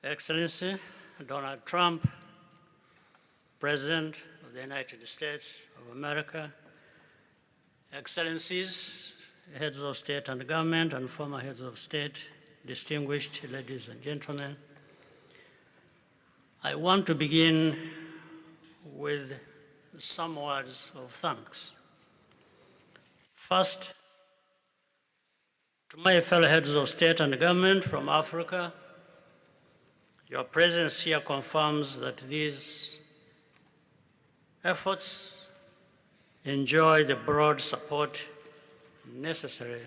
Excellency Donald Trump, President of the United States of America, Excellencies, heads of state and government and former heads of state, distinguished ladies and gentlemen, I want to begin with some words of thanks. First, to my fellow heads of state and government from Africa, your presence here confirms that these efforts enjoy the broad support necessary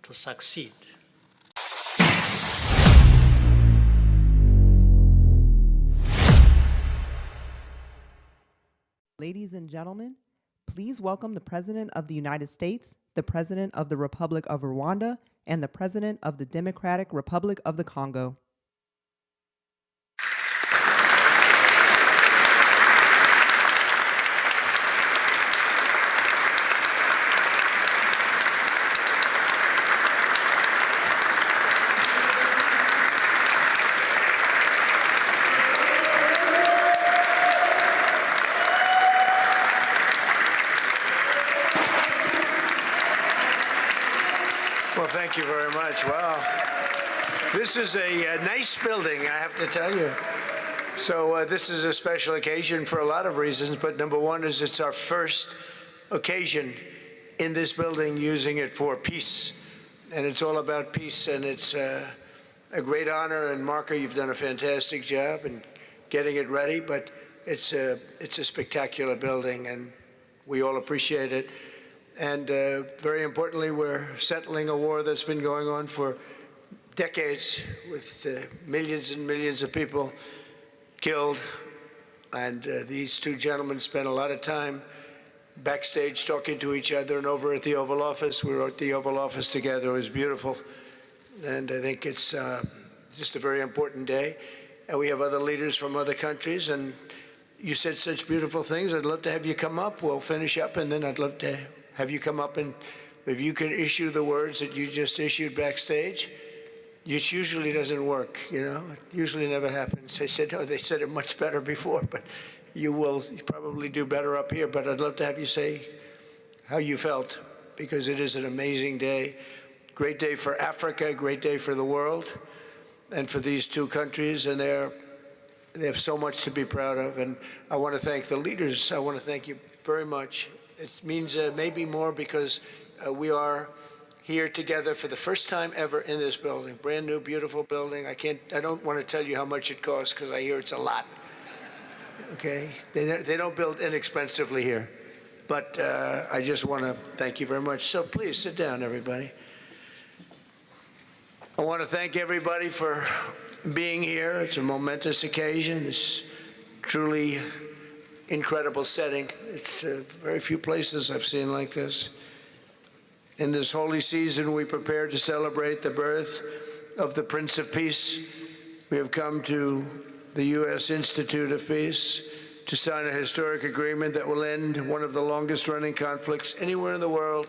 to succeed. Ladies and gentlemen, please welcome the President of the United States, the President of the Republic of Rwanda, and the President of the Democratic Republic of the Congo. Well, thank you very much. Wow. This is a nice building, I have to tell you. So this is a special occasion for a lot of reasons, but number one is it's our first occasion in this building using it for peace. And it's all about peace, and it's a great honor. And Marco, you've done a fantastic job in getting it ready, but it's a spectacular building, and we all appreciate it. And very importantly, we're settling a war that's been going on for decades with millions and millions of people killed. And these two gentlemen spent a lot of time backstage talking to each other, and over at the Oval Office. We were at the Oval Office together. It was beautiful. And I think it's just a very important day. And we have other leaders from other countries. And you said such beautiful things. I'd love to have you come up. We'll finish up, and then I'd love to have you come up, and if you could issue the words that you just issued backstage, which usually doesn't work, you know, it usually never happens. They said, oh, they said it much better before, but you will probably do better up here. But I'd love to have you say how you felt, because it is an amazing day. Great day for Africa, great day for the world, and for these two countries, and they have so much to be proud of. And I want to thank the leaders. I want to thank you very much. It means maybe more because we are here together for the first time ever in this building. Brand new, beautiful building. I don't want to tell you how much it costs, because I hear it's a lot. Okay? They don't build inexpensively here. But I just want to thank you very much. So please sit down, everybody. I want to thank everybody for being here. It's a momentous occasion. It's truly incredible setting. It's very few places I've seen like this. In this holy season, we prepare to celebrate the birth of the Prince of Peace. We have come to the U.S. Institute of Peace to sign a historic agreement that will end one of the longest-running conflicts anywhere in the world,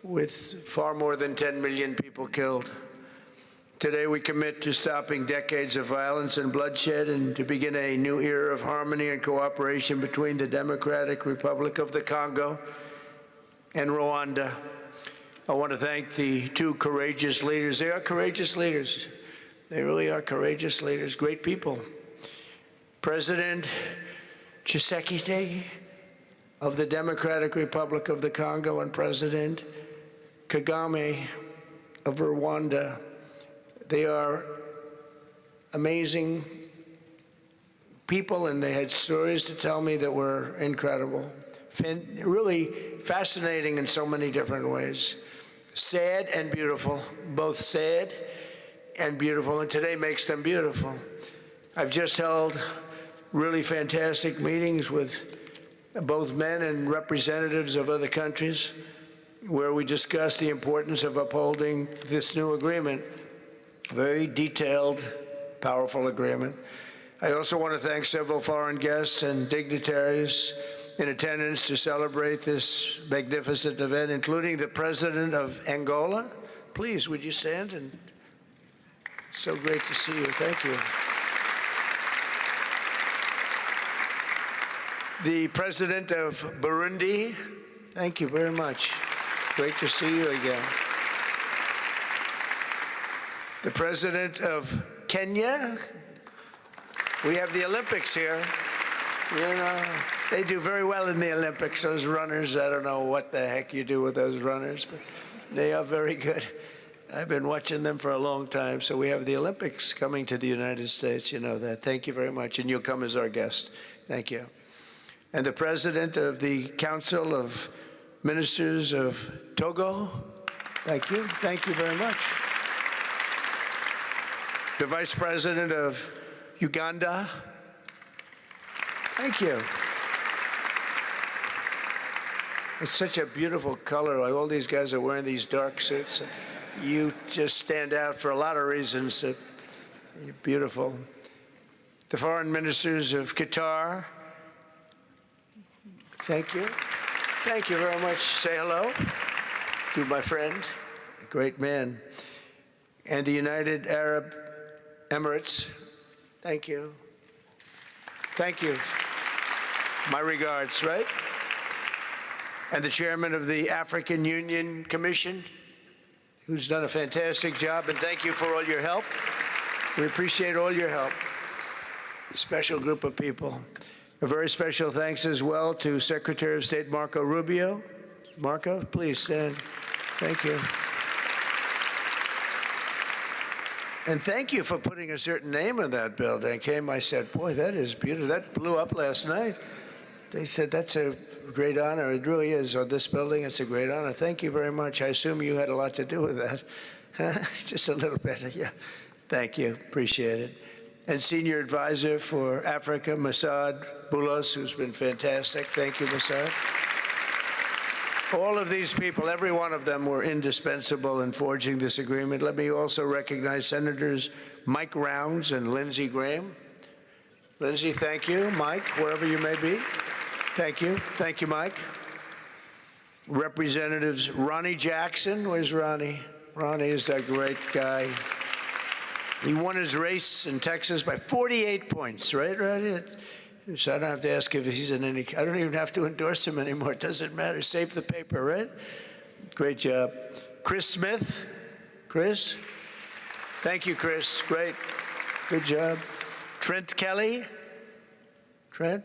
with far more than 10 million people killed. Today, we commit to stopping decades of violence and bloodshed and to begin a new era of harmony and cooperation between the Democratic Republic of the Congo and Rwanda. I want to thank the two courageous leaders. They are courageous leaders. They really are courageous leaders, great people. President Tshisekedi of the Democratic Republic of the Congo and President Kagame of Rwanda. They are amazing people, and they had stories to tell me that were incredible. Really fascinating in so many different ways. Sad and beautiful, both sad and beautiful, and today makes them beautiful. I've just held really fantastic meetings with both men and representatives of other countries, where we discussed the importance of upholding this new agreement. Very detailed, powerful agreement. I also want to thank several foreign guests and dignitaries in attendance to celebrate this magnificent event, including the President of Angola. Please, would you stand and So great to see you. Thank you. The President of Burundi, thank you very much. Great to see you again. The President of Kenya, we have the Olympics here. You know, they do very well in the Olympics, those runners. I don't know what the heck you do with those runners, but they are very good. I've been watching them for a long time. So we have the Olympics coming to the United States. You know that. Thank you very much. And you'll come as our guest. Thank you. And the President of the Council of Ministers of Togo, thank you. Thank you very much. The Vice President of Uganda, thank you. It's such a beautiful color. Like all these guys are wearing these dark suits. You just stand out for a lot of reasons. You're beautiful. The Foreign Ministers of Qatar, thank you. Thank you very much. Say hello to my friend, a great man. And the United Arab Emirates, thank you. Thank you. My regards, right? And the chairman of the African Union Commission, who's done a fantastic job, and thank you for all your help. We appreciate all your help. Special group of people. A very special thanks as well to Secretary of State Marco Rubio. Marco, please stand. Thank you. And thank you for putting a certain name in that building. I said, boy, that is beautiful. That blew up last night. They said, that's a great honor. It really is. On this building, it's a great honor. Thank you very much. I assume you had a lot to do with that. Just a little bit, yeah. Thank you. Appreciate it. And Senior Advisor for Africa, Masad Boulos, who's been fantastic. Thank you, Masad. All of these people, every one of them were indispensable in forging this agreement. Let me also recognize Senators Mike Rounds and Lindsey Graham. Lindsey, thank you. Mike, wherever you may be. Thank you. Thank you, Mike. Representatives Ronnie Jackson. Where's Ronnie? Ronnie is that great guy. He won his race in Texas by 48 points, right, Ronnie? So I don't have to ask if he's in any, I don't even have to endorse him anymore. It doesn't matter. Save the paper, right? Great job. Chris Smith. Chris? Thank you, Chris. Great. Good job. Trent Kelly. Trent?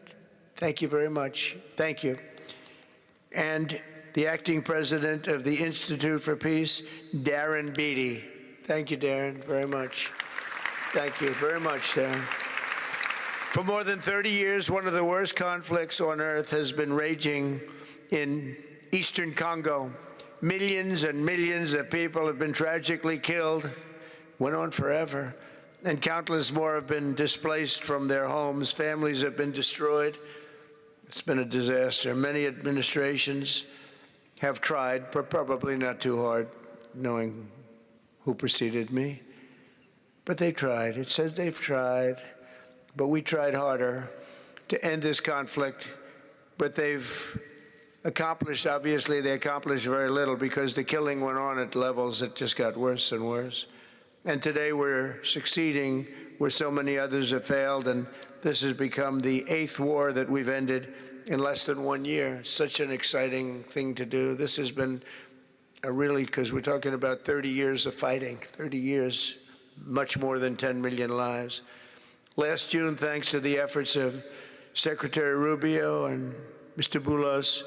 Thank you very much. Thank you. And the acting president of the Institute for Peace, Darren Beatty. Thank you, Darren, very much. Thank you very much, Darren. For more than 30 years, one of the worst conflicts on earth has been raging in eastern Congo. Millions and millions of people have been tragically killed, went on forever, and countless more have been displaced from their homes. Families have been destroyed. It's been a disaster. Many administrations have tried, but probably not too hard, knowing who preceded me. But they tried. It says they've tried. But we tried harder to end this conflict. But they've accomplished, obviously, they accomplished very little because the killing went on at levels that just got worse and worse. And today we're succeeding where so many others have failed. And this has become the 8th war that we've ended in less than 1 year. Such an exciting thing to do. This has been a really, because we're talking about 30 years of fighting, 30 years, much more than 10 million lives. Last June, thanks to the efforts of Secretary Rubio and Mr. Boulos,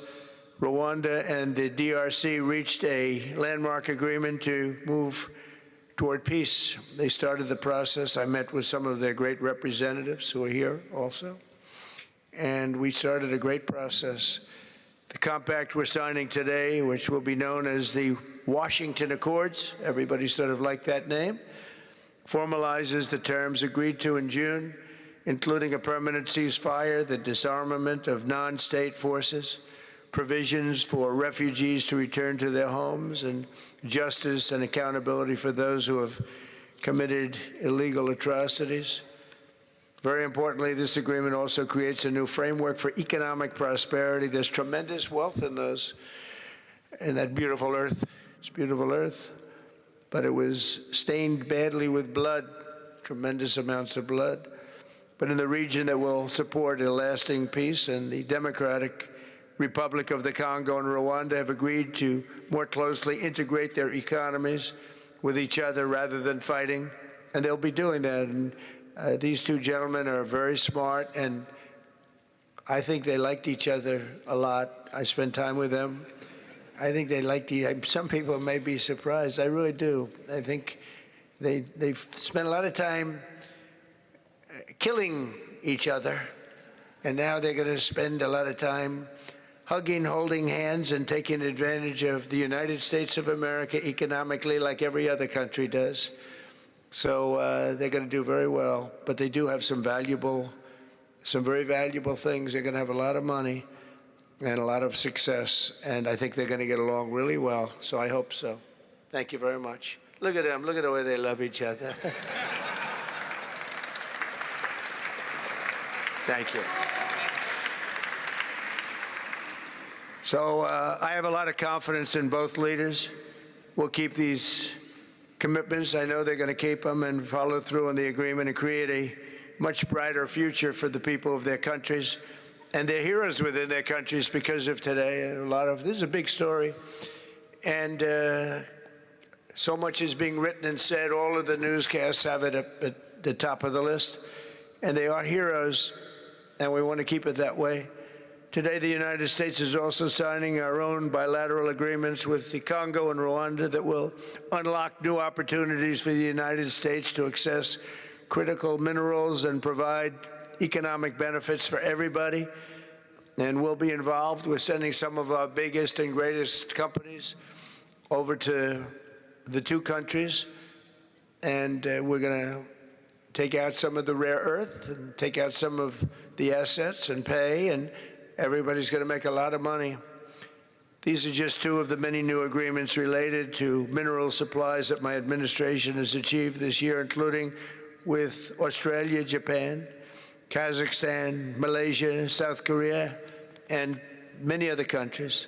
Rwanda and the DRC reached a landmark agreement to move toward peace. They started the process. I met with some of their great representatives who are here also. And we started a great process. The compact we're signing today, which will be known as the Washington Accords, everybody sort of liked that name, formalizes the terms agreed to in June, including a permanent ceasefire, the disarmament of non-state forces, provisions for refugees to return to their homes, and justice and accountability for those who have committed illegal atrocities. Very importantly, this agreement also creates a new framework for economic prosperity. There's tremendous wealth in that beautiful earth. It's beautiful earth. but it was stained badly with blood, tremendous amounts of blood. But in the region that will support a lasting peace, and the Democratic Republic of the Congo and Rwanda have agreed to more closely integrate their economies with each other rather than fighting, and they'll be doing that. And these two gentlemen are very smart, and I think they liked each other a lot. I spent time with them. I think they liked some people may be surprised. I really do. I think they've spent a lot of time killing each other, and now they're going to spend a lot of time hugging, holding hands, and taking advantage of the United States of America economically like every other country does. So they're going to do very well, but they do have some very valuable things. They're going to have a lot of money and a lot of success, and I think they're going to get along really well, so I hope so. Thank you very much. Look at them. Look at the way they love each other. Thank you. So I have a lot of confidence in both leaders. We'll keep these commitments. I know they're going to keep them and follow through on the agreement and create a much brighter future for the people of their countries and their heroes within their countries because of today. This is a big story. And so much is being written and said. All of the newscasts have it at the top of the list. And they are heroes, and we want to keep it that way. Today, the United States is also signing our own bilateral agreements with the Congo and Rwanda that will unlock new opportunities for the United States to access critical minerals and provide economic benefits for everybody. And we'll be involved with sending some of our biggest and greatest companies over to the two countries. And we're going to take out some of the rare earth and take out some of the assets and pay, and everybody's going to make a lot of money. These are just two of the many new agreements related to mineral supplies that my administration has achieved this year, including with Australia, Japan, Kazakhstan, Malaysia, South Korea, and many other countries.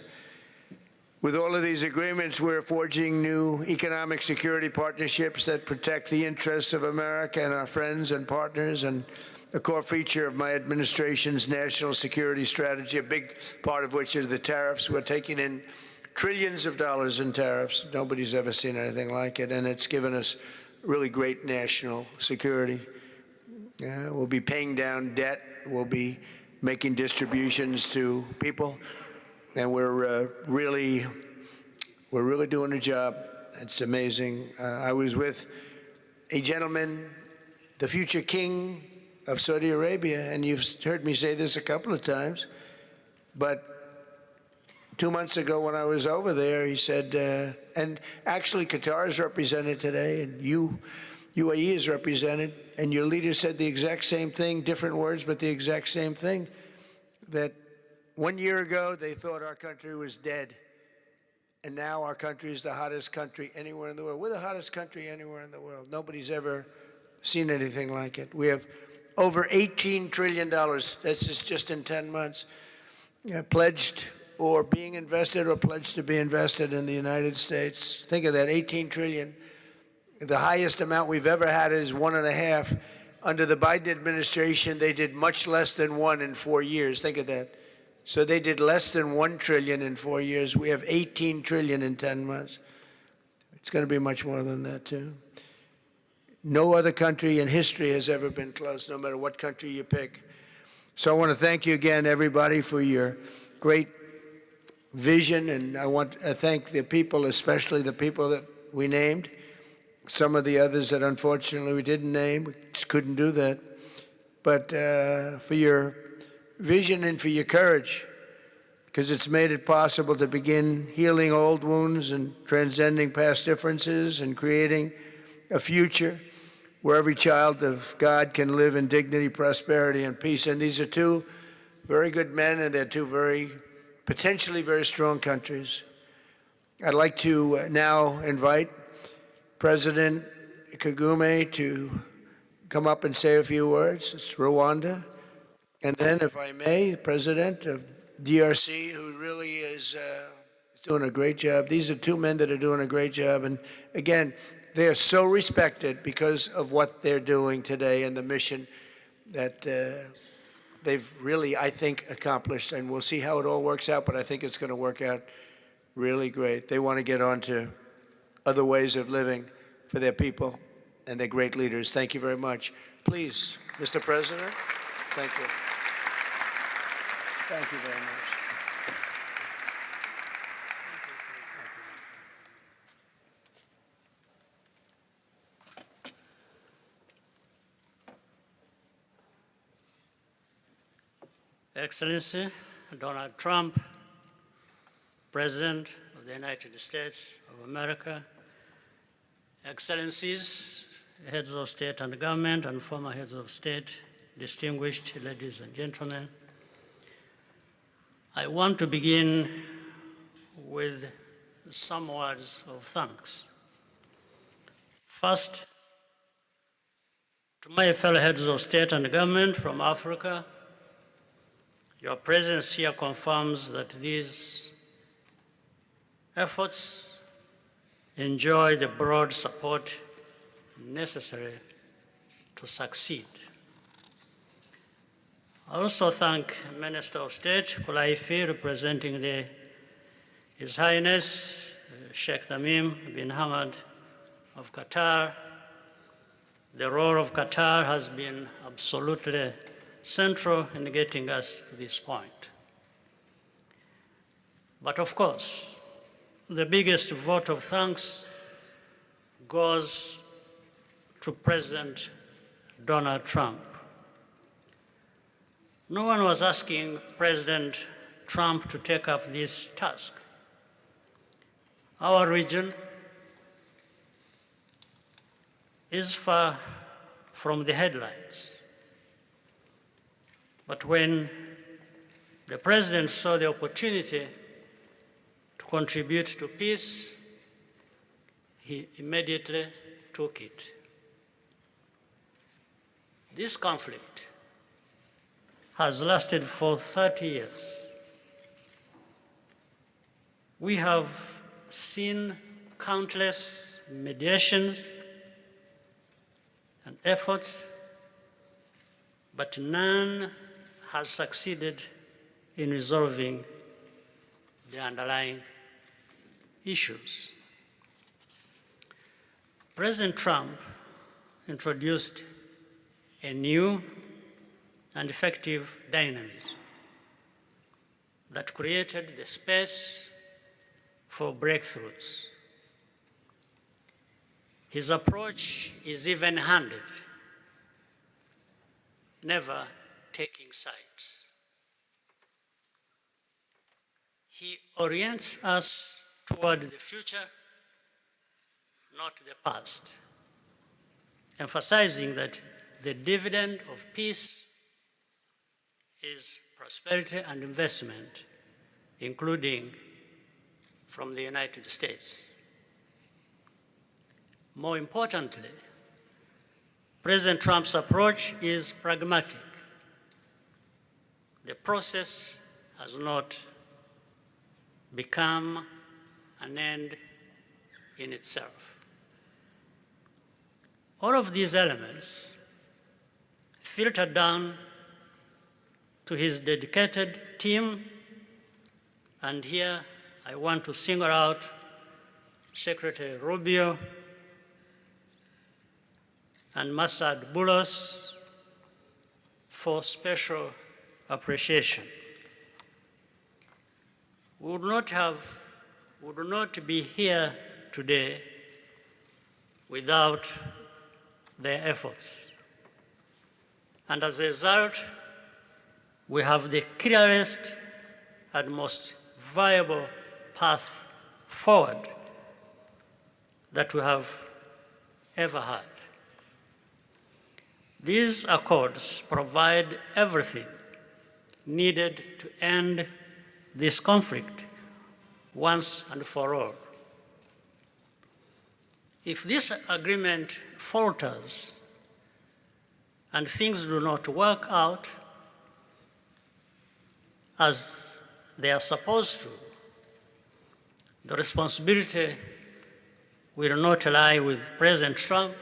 With all of these agreements, we're forging new economic security partnerships that protect the interests of America and our friends and partners, and a core feature of my administration's national security strategy, a big part of which is the tariffs. We're taking in trillions of dollars in tariffs. Nobody's ever seen anything like it, and it's given us really great national security. We'll be paying down debt. We'll be making distributions to people, and we're really doing a job. It's amazing. I was with a gentleman, the future king of Saudi Arabia, and you've heard me say this a couple of times, but 2 months ago when I was over there, he said, and actually Qatar is represented today, and UAE is represented, and your leader said the exact same thing, different words, but the exact same thing, that 1 year ago they thought our country was dead, and now our country is the hottest country anywhere in the world. We're the hottest country anywhere in the world. Nobody's ever seen anything like it. We have over $18 trillion, that's just in 10 months, pledged or being invested or pledged to be invested in the United States. Think of that, 18 trillion. The highest amount we've ever had is 1.5. Under the Biden administration, they did much less than 1 in 4 years. Think of that. So they did less than 1 trillion in 4 years. We have 18 trillion in 10 months. It's going to be much more than that, too. No other country in history has ever been close, no matter what country you pick. So I want to thank you again, everybody, for your great vision, and I want to thank the people, especially the people that we named. Some of the others that unfortunately we didn't name, we just couldn't do that. But for your vision and for your courage, because it's made it possible to begin healing old wounds and transcending past differences and creating a future where every child of God can live in dignity, prosperity, and peace. And these are two very good men, and they're two potentially very strong countries. I'd like to now invite President Kagame to come up and say a few words. It's Rwanda. And then, if I may, President of DRC, who really is, doing a great job. These are two men that are doing a great job. And again, they are so respected because of what they're doing today and the mission that they've really, I think, accomplished. And we'll see how it all works out, but I think it's going to work out really great. They want to get on to other ways of living for their people, and they're great leaders. Thank you very much. Please, Mr. President. Thank you. Thank you very much. Excellency Donald Trump, President of the United States of America, Excellencies, heads of state and government and former heads of state, distinguished ladies and gentlemen, I want to begin with some words of thanks. First, to my fellow heads of state and government from Africa, your presence here confirms that these efforts enjoy the broad support necessary to succeed. I also thank Minister of State Kulaifi, representing His Highness Sheikh Tamim bin Hamad of Qatar. The role of Qatar has been absolutely central in getting us to this point. But of course, the biggest vote of thanks goes to President Donald Trump. No one was asking President Trump to take up this task. Our region is far from the headlines. But when the President saw the opportunity to contribute to peace, he immediately took it. This conflict has lasted for 30 years. We have seen countless mediations and efforts, but none has succeeded in resolving the underlying issues. President Trump introduced a new and effective dynamism that created the space for breakthroughs. His approach is even-handed, never taking sides. He orients us toward the future, not the past, emphasizing that the dividend of peace is prosperity and investment, including from the United States. More importantly, President Trump's approach is pragmatic. The process has not become an end in itself. All of these elements filter down to his dedicated team, and here I want to single out Secretary Rubio and Masad Boulos for special appreciation. We would not be here today without their efforts. And as a result, we have the clearest and most viable path forward that we have ever had. These accords provide everything needed to end this conflict once and for all. If this agreement falters and things do not work out as they are supposed to, The responsibility will not lie with President Trump,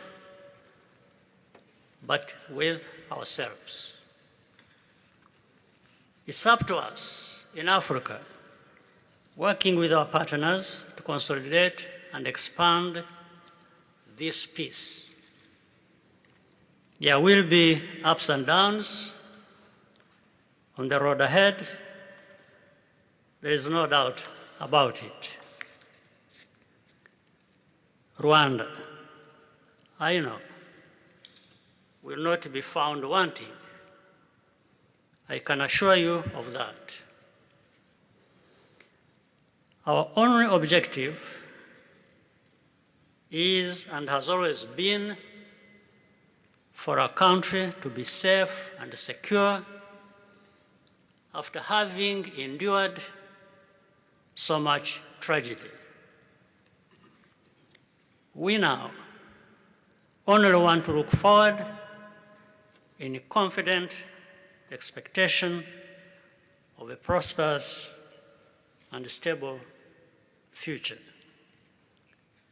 but with ourselves. It's up to us in Africa, working with our partners to consolidate and expand this peace. There will be ups and downs on the road ahead. There is no doubt about it. Rwanda, I know, will not be found wanting. I can assure you of that. Our only objective is and has always been for our country to be safe and secure after having endured so much tragedy. We now only want to look forward in confident expectation of a prosperous and stable future.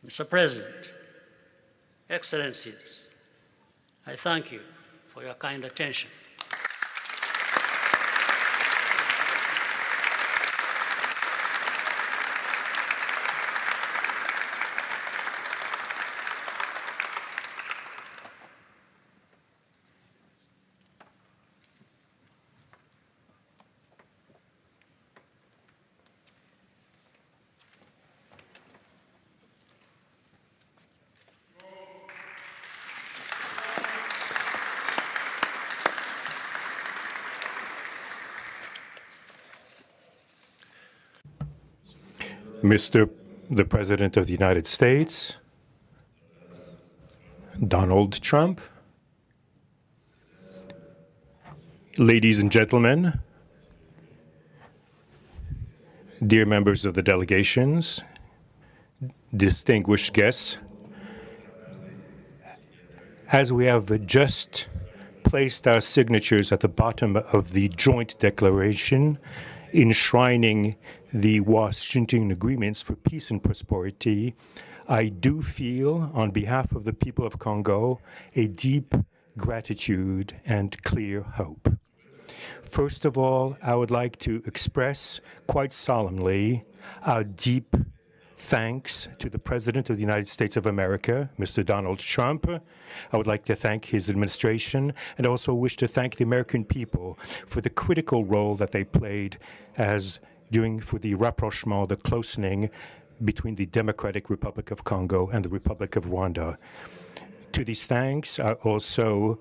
Mr. President, Excellencies, I thank you for your kind attention. Mr. the President of the United States, Donald Trump, ladies and gentlemen, dear members of the delegations, distinguished guests, as we have just placed our signatures at the bottom of the joint declaration enshrining the Washington agreements for peace and prosperity, I do feel, on behalf of the people of Congo, a deep gratitude and clear hope. First of all, I would like to express quite solemnly our deep thanks to the President of the United States of America, Mr. Donald Trump. I would like to thank his administration and also wish to thank the American people for the critical role that they played as doing for the rapprochement, the closening between the Democratic Republic of Congo and the Republic of Rwanda. To these thanks, I also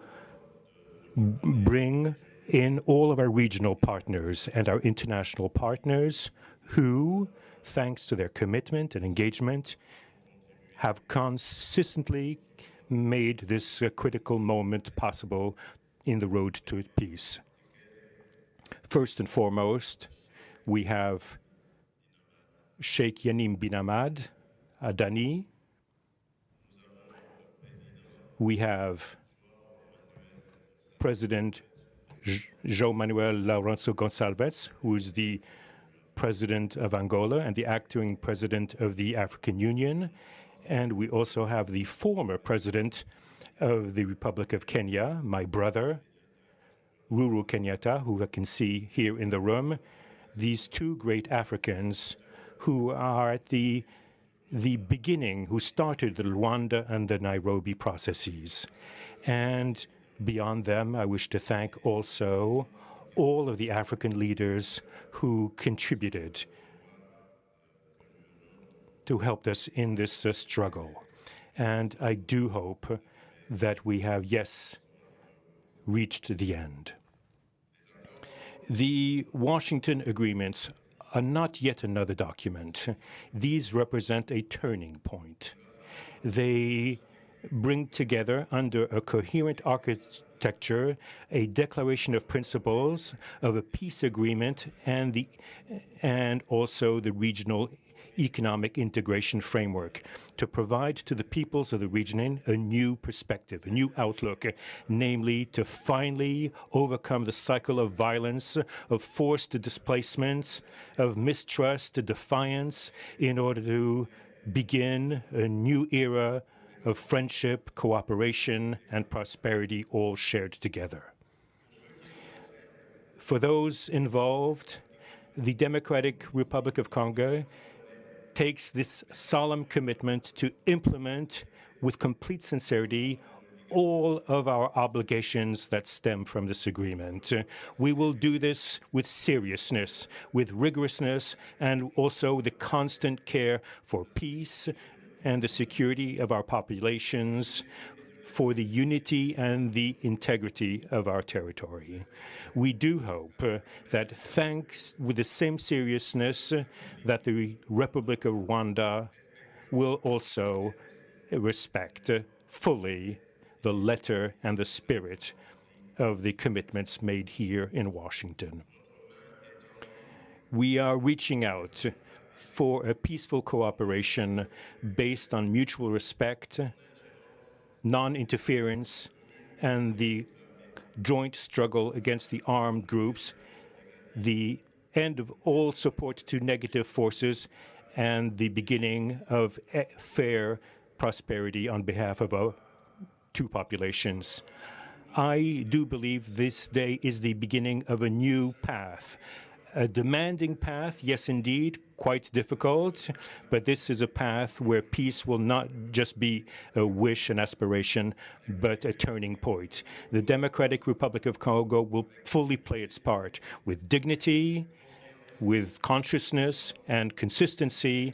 bring in all of our regional partners and our international partners who, thanks to their commitment and engagement, have consistently made this critical moment possible in the road to peace. First and foremost, we have Sheikh Yanim bin Ahmad Adani. We have President João Manuel Lourenço Gonçalves, who is the President of Angola and the acting President of the African Union. And we also have the former President of the Republic of Kenya, my brother, Uhuru Kenyatta, who I can see here in the room. These two great Africans who are at the beginning, who started the Rwanda and the Nairobi processes. And beyond them, I wish to thank also all of the African leaders who contributed to help us in this struggle. And I do hope that we have, yes, reached the end. The Washington agreements are not yet another document. These represent a turning point. They bring together under a coherent architecture a declaration of principles of a peace agreement and also the regional economic integration framework to provide to the peoples of the region a new perspective, a new outlook, namely to finally overcome the cycle of violence, of forced displacements, of mistrust, defiance, in order to begin a new era of friendship, cooperation, and prosperity all shared together. For those involved, the Democratic Republic of Congo takes this solemn commitment to implement with complete sincerity all of our obligations that stem from this agreement. We will do this with seriousness, with rigorousness, and also the constant care for peace and the security of our populations, for the unity and the integrity of our territory. We do hope that thanks with the same seriousness that the Republic of Rwanda will also respect fully the letter and the spirit of the commitments made here in Washington. We are reaching out for a peaceful cooperation based on mutual respect, non-interference, and the joint struggle against the armed groups, the end of all support to negative forces, and the beginning of fair prosperity on behalf of our two populations. I do believe this day is the beginning of a new path. A demanding path, yes, indeed, quite difficult, but this is a path where peace will not just be a wish, an aspiration, but a turning point. The Democratic Republic of Congo will fully play its part with dignity, with consciousness and consistency,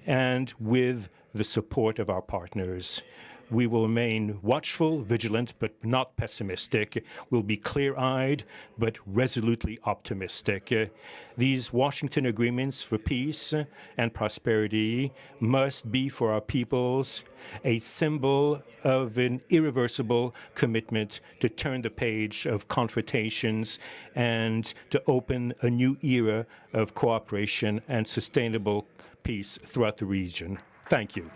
and with the support of our partners. We will remain watchful, vigilant, but not pessimistic. We'll be clear-eyed, but resolutely optimistic. These Washington agreements for peace and prosperity must be for our peoples a symbol of an irreversible commitment to turn the page of confrontations and to open a new era of cooperation and sustainable peace throughout the region. Thank you.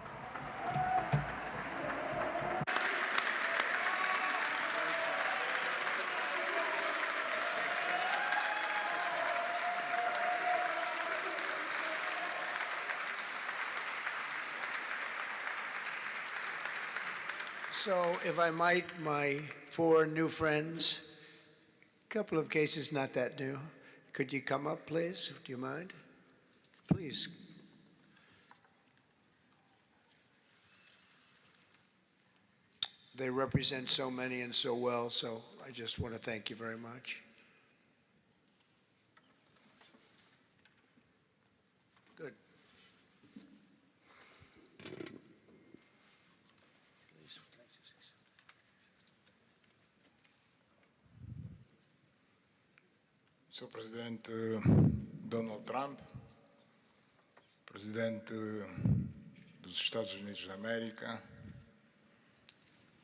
So, if I might, my four new friends, a couple of cases not that new. Could you come up, please? Do you mind? Please. They represent so many and so well, so I just want to thank you very much. Good. Sr. Presidente Donald Trump, Presidente dos Estados Unidos da América,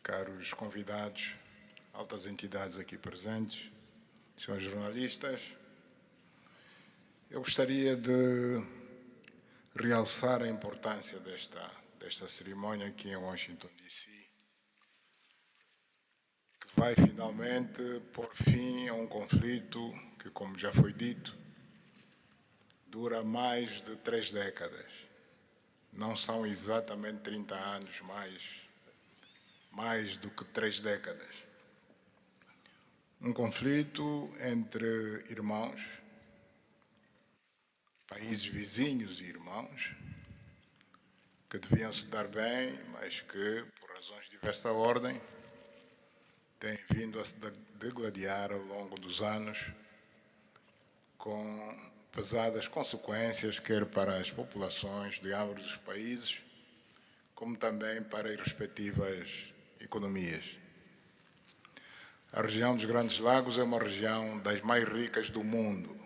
caros convidados, altas entidades aqui presentes, senhores jornalistas, eu gostaria de realçar a importância desta cerimônia aqui em Washington, D.C., que vai finalmente pôr fim a um conflito que, como já foi dito, dura mais de 3 décadas. Não são exatamente 30 anos, mas mais do que 3 décadas. Um conflito entre irmãos, países vizinhos e irmãos, que deviam se dar bem, mas que, por razões de diversa ordem, têm vindo a se degladiar ao longo dos anos, com pesadas consequências, quer para as populações de ambos os países, como também para as respectivas economias. A região dos Grandes Lagos é uma região das mais ricas do mundo,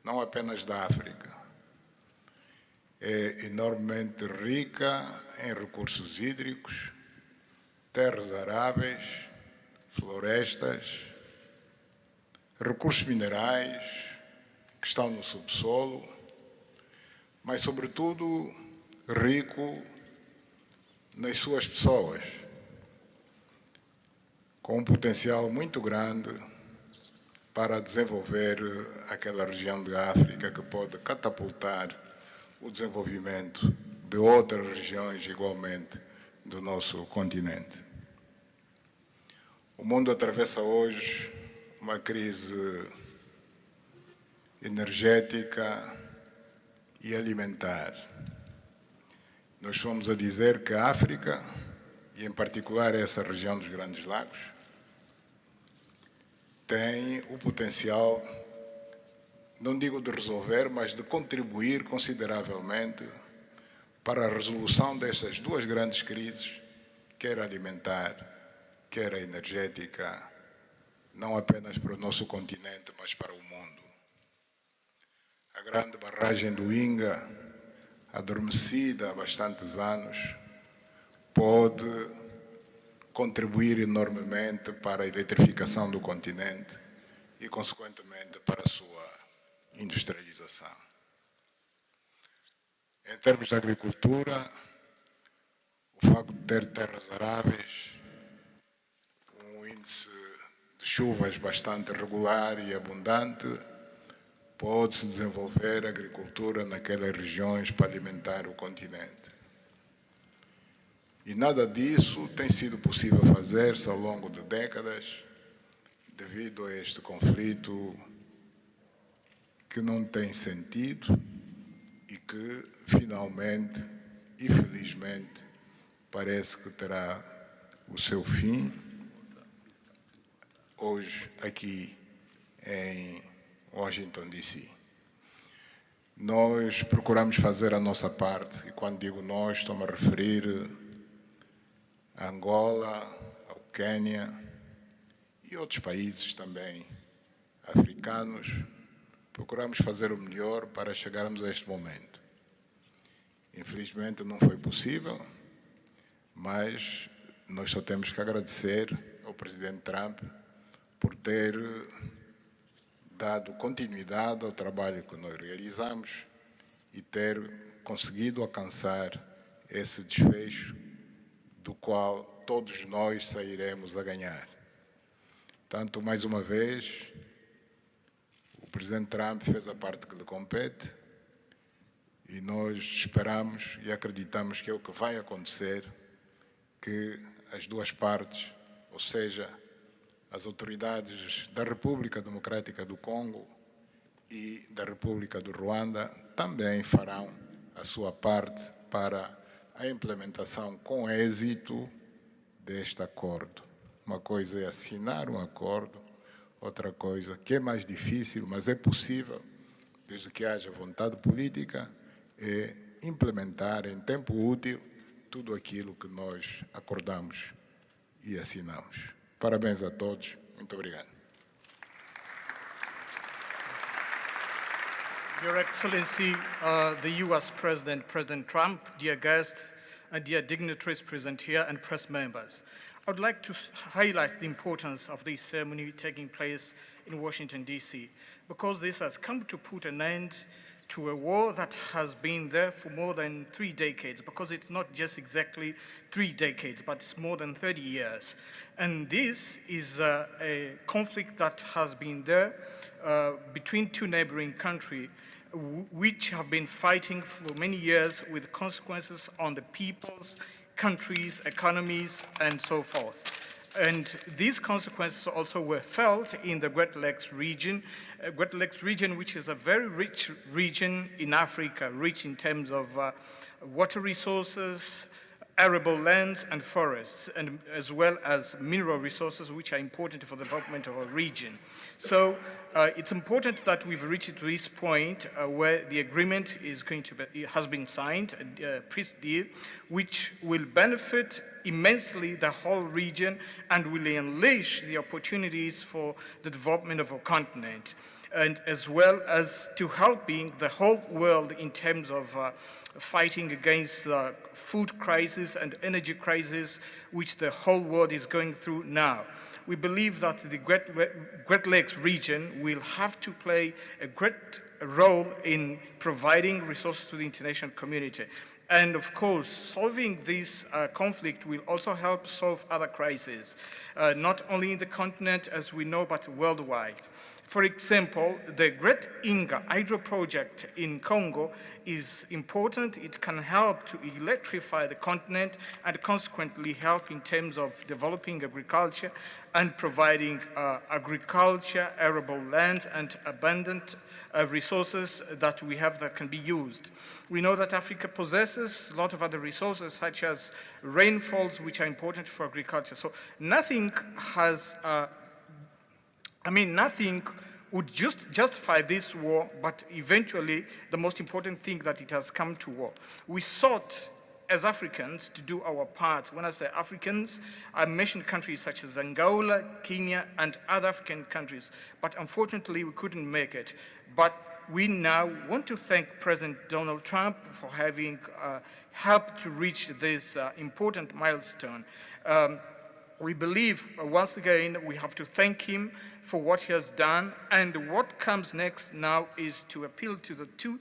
não apenas da África. É enormemente rica em recursos hídricos, terras aráveis, florestas, recursos minerais que estão no subsolo, mas, sobretudo, rico nas suas pessoas, com um potencial muito grande para desenvolver aquela região de África que pode catapultar o desenvolvimento de outras regiões igualmente do nosso continente. O mundo atravessa hoje uma crise energética e alimentar. Nós fomos a dizer que a África, e em particular essa região dos Grandes Lagos, tem o potencial, não digo de resolver, mas de contribuir consideravelmente para a resolução destas duas grandes crises, quer alimentar, quer energética, não apenas para o nosso continente, mas para o mundo. A grande barragem do Inga, adormecida há bastantes anos, pode contribuir enormemente para a eletrificação do continente e, consequentemente, para a sua industrialização. Em termos de agricultura, o facto de ter terras aráveis, um índice de chuvas bastante regular e abundante, pode-se desenvolver agricultura naquelas regiões para alimentar o continente. E nada disso tem sido possível fazer-se ao longo de décadas, devido a este conflito que não tem sentido e que, finalmente e felizmente, parece que terá o seu fim hoje aqui em Washington, D.C. Nós procuramos fazer a nossa parte, e quando digo nós, estou-me a referir a Angola, ao Quênia e outros países também africanos. Procuramos fazer o melhor para chegarmos a este momento. Infelizmente não foi possível, mas nós só temos que agradecer ao presidente Trump por ter dado continuidade ao trabalho que nós realizamos e ter conseguido alcançar esse desfecho do qual todos nós sairemos a ganhar. Portanto, mais uma vez, o presidente Trump fez a parte que lhe compete e nós esperamos e acreditamos que é o que vai acontecer, que as duas partes, ou seja, as autoridades da República Democrática do Congo e da República do Rwanda também farão a sua parte para a implementação com êxito deste acordo. Uma coisa é assinar um acordo, outra coisa que é mais difícil, mas é possível, desde que haja vontade política, é implementar em tempo útil tudo aquilo que nós acordamos e assinamos. Parabéns a todos. Muito obrigado. Your Excellency, the U.S. President, President Trump, dear guests, and dear dignitaries present here and press members. I would like to highlight the importance of this ceremony taking place in Washington, D.C., because this has come to put an end to a war that has been there for more than 3 decades, because it's not just exactly 3 decades, but it's more than 30 years. And this is a conflict that has been there between two neighboring countries, which have been fighting for many years with consequences on the peoples, countries, economies, and so forth. And these consequences also were felt in the Great Lakes region, which is a very rich region in Africa, rich in terms of water resources, arable lands and forests, and as well as mineral resources, which are important for the development of a region. So it's important that we've reached to this point where the agreement is going to be, has been signed, a peace deal, which will benefit immensely the whole region and will unleash the opportunities for the development of our continent, and as well as to helping the whole world in terms of fighting against the food crisis and energy crisis which the whole world is going through now. We believe that the Great Lakes region will have to play a great role in providing resources to the international community. And of course, solving this conflict will also help solve other crises, not only in the continent as we know, but worldwide. For example, the Great Inga hydro project in Congo is important. It can help to electrify the continent and consequently help in terms of developing agriculture and providing agriculture, arable lands, and abundant resources that we have that can be used. We know that Africa possesses a lot of other resources such as rainfalls, which are important for agriculture. So nothing has nothing would just justify this war, but eventually the most important thing that it has come to war. We sought as Africans to do our part. When I say Africans, I mentioned countries such as Angola, Kenya, and other African countries, but unfortunately we couldn't make it. But we now want to thank President Donald Trump for having helped to reach this important milestone. We believe, once again, we have to thank him for what he has done, and what comes next now is to appeal to the two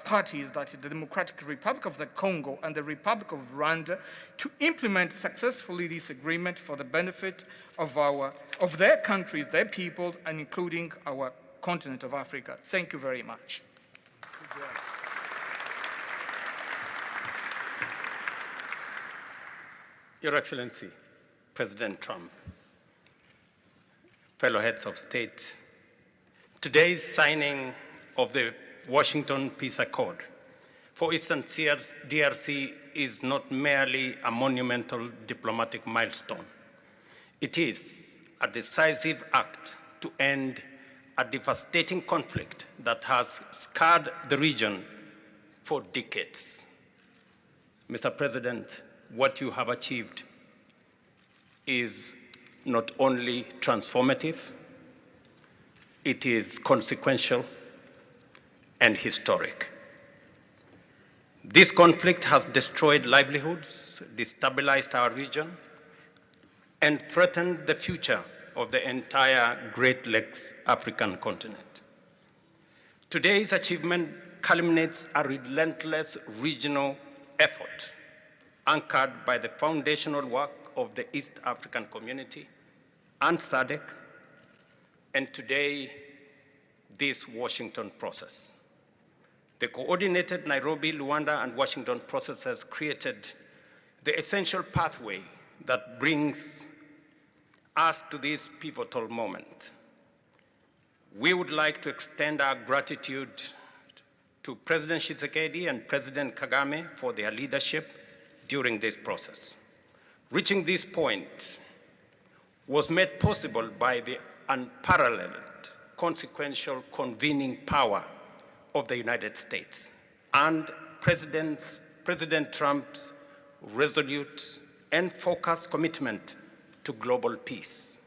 parties, that is the Democratic Republic of the Congo and the Republic of Rwanda, to implement successfully this agreement for the benefit of their countries, their people, and including our continent of Africa. Thank you very much. Your Excellency, President Trump, fellow heads of state, today's signing of the Washington Peace Accord for Eastern DRC is not merely a monumental diplomatic milestone. It is a decisive act to end a devastating conflict that has scarred the region for decades. Mr. President, what you have achieved is not only transformative, it is consequential and historic. This conflict has destroyed livelihoods, destabilized our region, and threatened the future of the entire Great Lakes African continent. Today's achievement culminates a relentless regional effort anchored by the foundational work of the East African Community and SADC, and today, this Washington process. The coordinated Nairobi, Rwanda, and Washington process has created the essential pathway that brings us to this pivotal moment. We would like to extend our gratitude to President Tshisekedi and President Kagame for their leadership during this process. Reaching this point was made possible by the unparalleled consequential convening power of the United States and President Trump's resolute and focused commitment to global peace.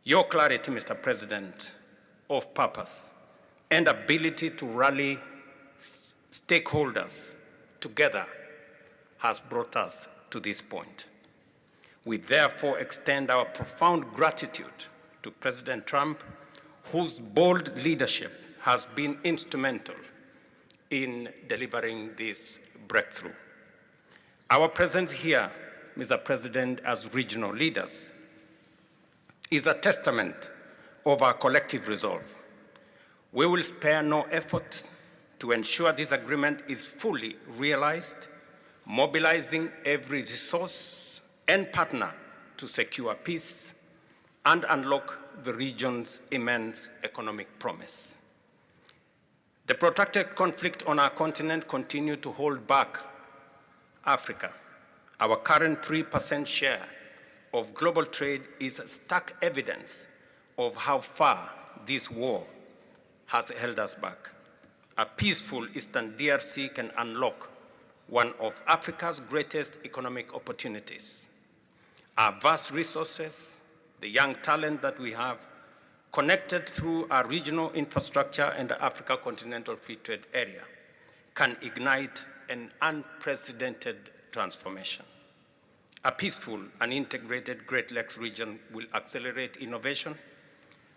Your clarity, Mr. President, of purpose and ability to rally stakeholders together has brought us to this point. We therefore extend our profound gratitude to President Trump, whose bold leadership has been instrumental in delivering this breakthrough. Our presence here, Mr. President, as regional leaders, is a testament of our collective resolve. We will spare no effort to ensure this agreement is fully realized, mobilizing every resource and partner to secure peace and unlock the region's immense economic promise. The protracted conflict on our continent continues to hold back Africa. Our current 3% share of global trade is stark evidence of how far this war has held us back. A peaceful Eastern DRC can unlock one of Africa's greatest economic opportunities. Our vast resources, the young talent that we have, connected through our regional infrastructure and the Africa Continental Free Trade Area, can ignite an unprecedented transformation. A peaceful and integrated Great Lakes region will accelerate innovation,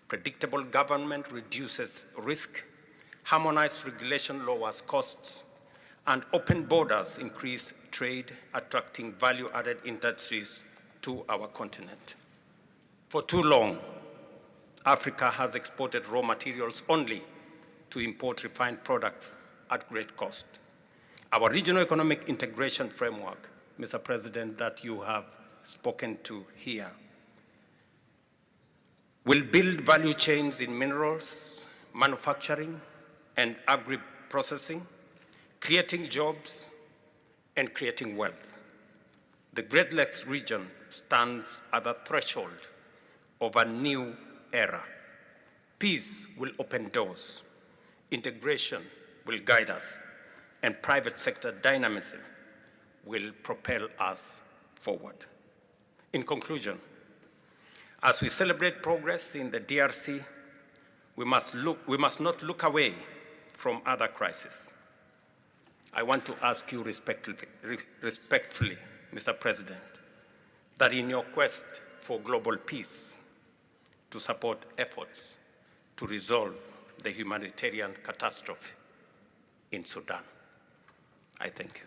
predictable government reduces risk, Harmonized regulation lowers costs, and open borders increase trade, attracting value-added industries to our continent. For too long, Africa has exported raw materials only to import refined products at great cost. Our regional economic integration framework, Mr. President, that you have spoken to here, will build value chains in minerals, manufacturing, and agri-processing, creating jobs and creating wealth. The Great Lakes region stands at the threshold of a new era. Peace will open doors, integration will guide us, and private sector dynamism will propel us forward. In conclusion, as we celebrate progress in the DRC, we must not look away from other crises. I want to ask you respectfully, Mr. President, that in your quest for global peace, to support efforts to resolve the humanitarian catastrophe in Sudan. I thank you.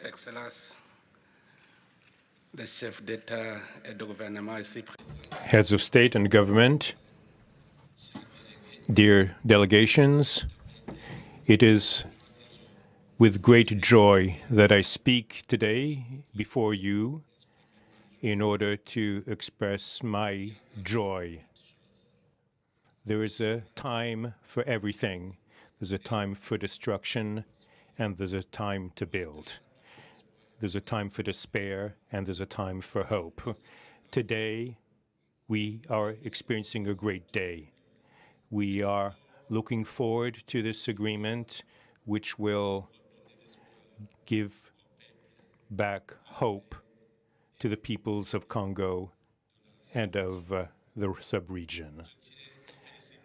Excellence, le chef d'État et de gouvernement ici présent. Heads of state and government, dear delegations, it is with great joy that I speak today before you in order to express my joy. There is a time for everything. There's a time for destruction, and there's a time to build. There's a time for despair, and there's a time for hope. Today, we are experiencing a great day. We are looking forward to this agreement, which will give back hope to the peoples of Congo and of the sub-region.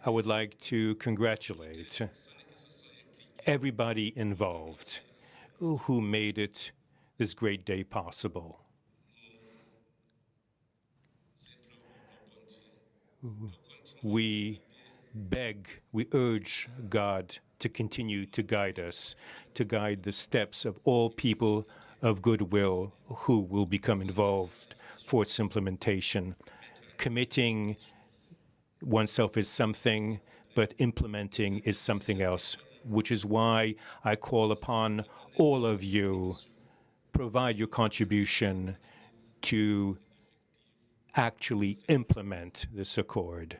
I would like to congratulate everybody involved who made it this great day possible. We urge God to continue to guide us, to guide the steps of all people of goodwill who will become involved for its implementation. Committing oneself is something, but implementing is something else, which is why I call upon all of you, provide your contribution to actually implement this accord.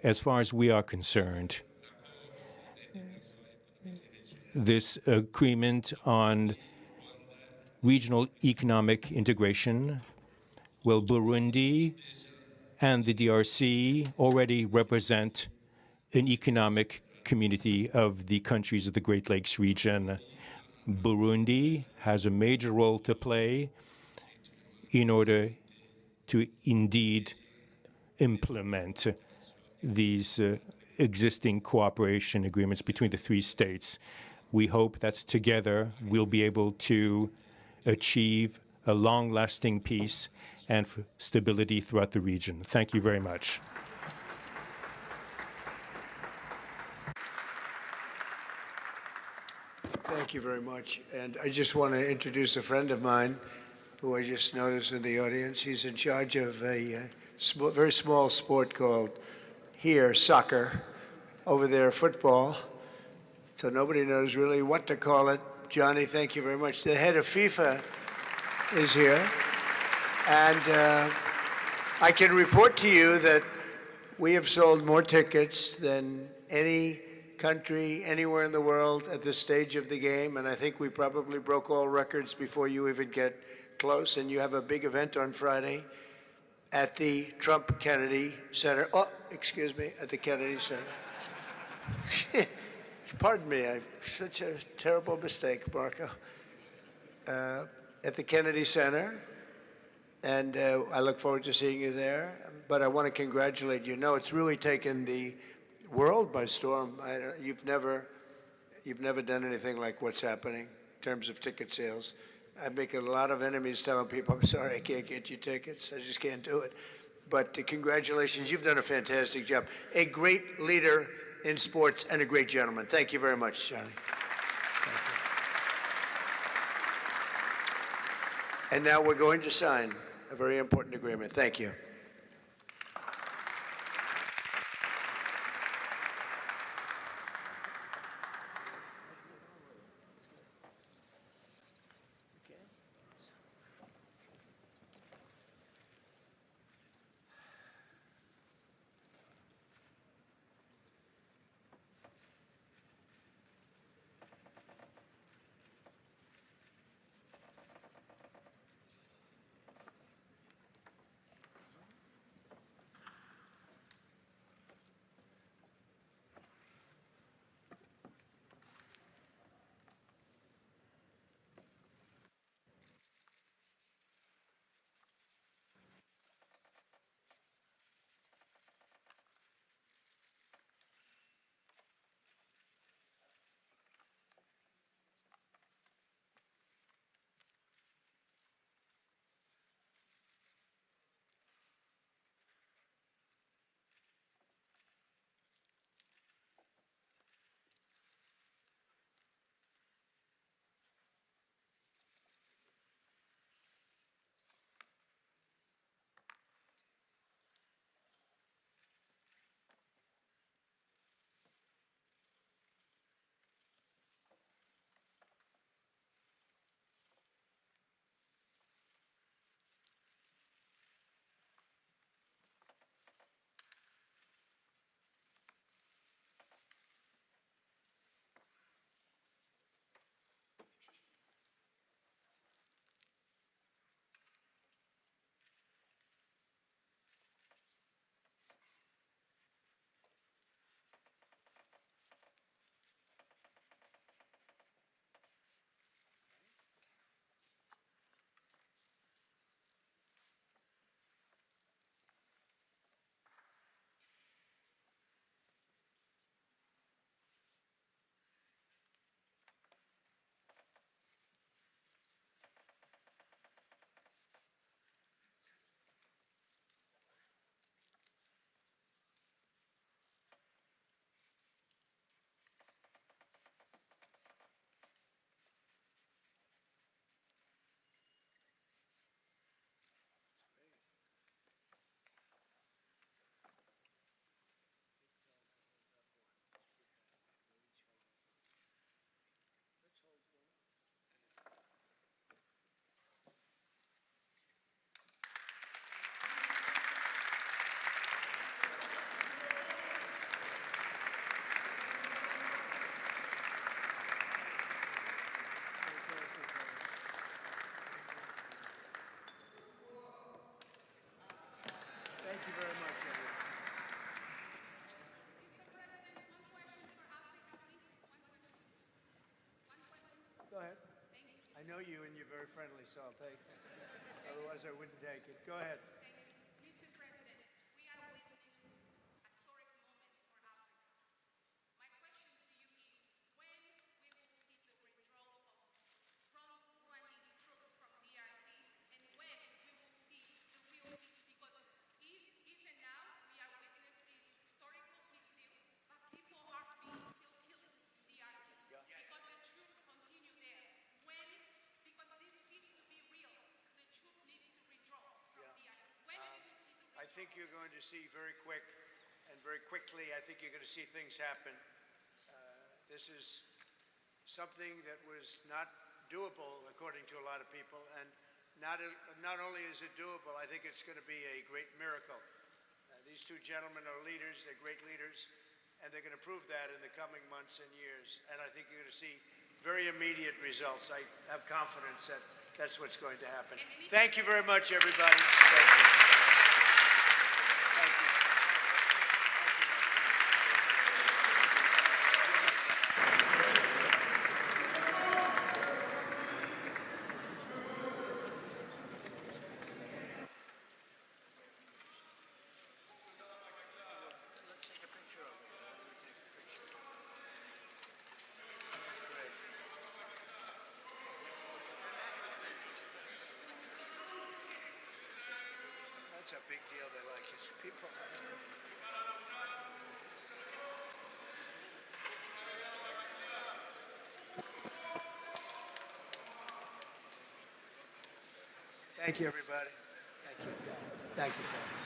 As far as we are concerned, this agreement on regional economic integration, well, Burundi and the DRC already represent an economic community of the countries of the Great Lakes region. Burundi has a major role to play in order to indeed implement these existing cooperation agreements between the three states. We hope that together we'll be able to achieve a long-lasting peace and stability throughout the region. Thank you very much. Thank you very much. And I just want to introduce a friend of mine who I just noticed in the audience. He's in charge of a very small sport called here, soccer, over there, football. So nobody knows really what to call it. Johnny, thank you very much. The head of FIFA is here. And I can report to you that we have sold more tickets than any country anywhere in the world at this stage of the game. And I think we probably broke all records before you even get close. And you have a big event on Friday at the Trump Kennedy Center. Oh, excuse me, at the Kennedy Center. Pardon me, such a terrible mistake, Marco. At the Kennedy Center, and I look forward to seeing you there. But I want to congratulate you. No, it's really taken the world by storm. You've never done anything like what's happening. terms of ticket sales. I'm making a lot of enemies telling people, I'm sorry, I can't get you tickets. I just can't do it. But congratulations, you've done a fantastic job. A great leader in sports and a great gentleman. Thank you very much, Johnny. And now we're going to sign a very important agreement. Thank you. Thank you very much, everyone. Go ahead. I know you and you're very friendly, so I'll take it. Otherwise, I wouldn't take it. Go ahead. Mr. President, we are witnessing a historic moment for Africa. My question to you is, when we will see the withdrawal of Rwandese troops from DRC, and when we will see the real peace? Because even now we are witnessing this historical peace deal, but people are being still killed in DRC because the troops continue there. When, because this peace to be real, the troop needs to withdraw from DRC. When we will see the I think you're going to see very quick and very quickly, I think you're going to see things happen. This is something that was not doable, according to a lot of people, and not only is it doable, I think it's going to be a great miracle. These two gentlemen are leaders, they're great leaders, and they're going to prove that in the coming months and years. And I think you're going to see very immediate results. I have confidence that that's what's going to happen. Thank you very much, everybody. Thank you. Thank you. a big deal. They like it. People like it. Thank you, everybody. Thank you. Thank you.